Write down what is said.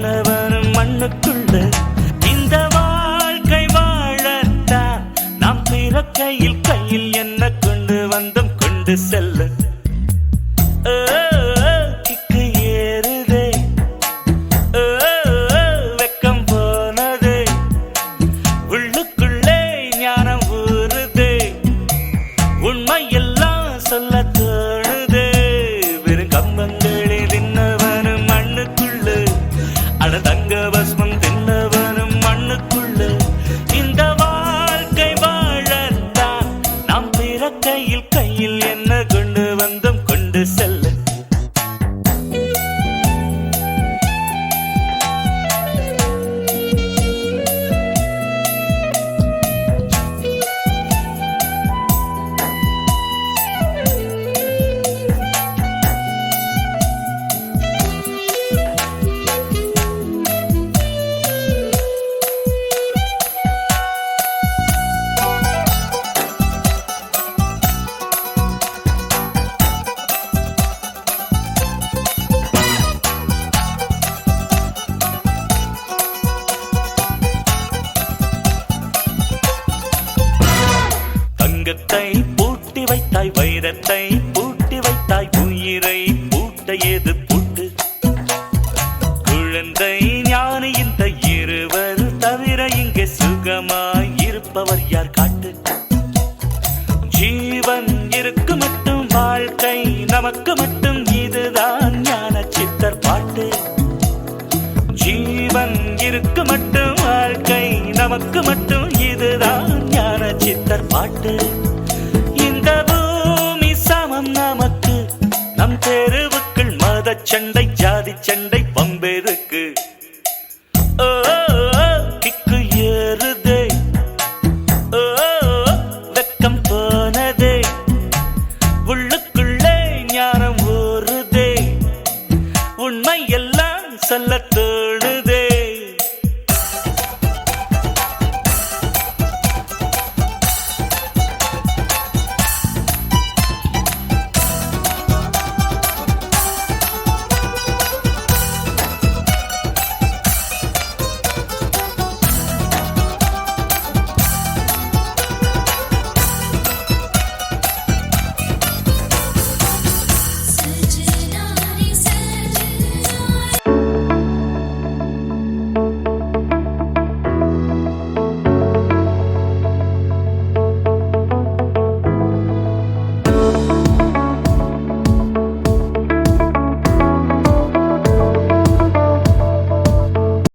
தின்னவனும் மண்ணுக்குள்ள இந்த வாழ்க்கை வாழத்தான் நாம் பிறக்கையில் கையில் என்ன கொண்டு வந்தோம் கொண்டு செல்ல கிக்கு ஏறுதே வெக்கம் போனதே உள்ளுக்குள்ளே ஞானம் ஊறுதே உண்மையெல்லாம் சொல்ல தோணுதே வெறும் கம்பங்களே தின்னவனும் மண்ணுக்குள்ள அட தங்க பஸ்மம் தின்னவனும் மண்ணுக்குள்ள இந்த வாழ்க்கை வாழத்தான் நாம் பிறக்கையில் கையில் என்ன கொண்டு வந்தோம் கொண்டு செல்ல தங்கத்தை பூட்டி வைத்தாய் வைரத்தை பூட்டி வைத்தாய் உயிரை பூட்ட ஏது பூட்டு குழந்தை ஞானி இந்த இருவர் தவிர இங்கே சுகமாய் இருப்பவர் யார் காட்டு ஜீவன் இருக்கு மட்டும் வாழ்க்கை நமக்கு மட்டும் இதுதான் ஞான சித்தர் பாட்டு ஜீவன் இருக்கு மட்டும் வாழ்க்கை நமக்கு மட்டும் இதுதான் ஞான சித்தர் பாட்டு இந்த பூமி சமம் நமக்கு நம் தெருவுக்குள் மத சண்டை ஜாதி சண்டை பம்பெருக்கு கிக்கு ஏறுதே வெக்கம் போனதே உள்ளுக்குள்ளே ஞானம் ஊறுதே உண்மை எல்லாம் சொல்ல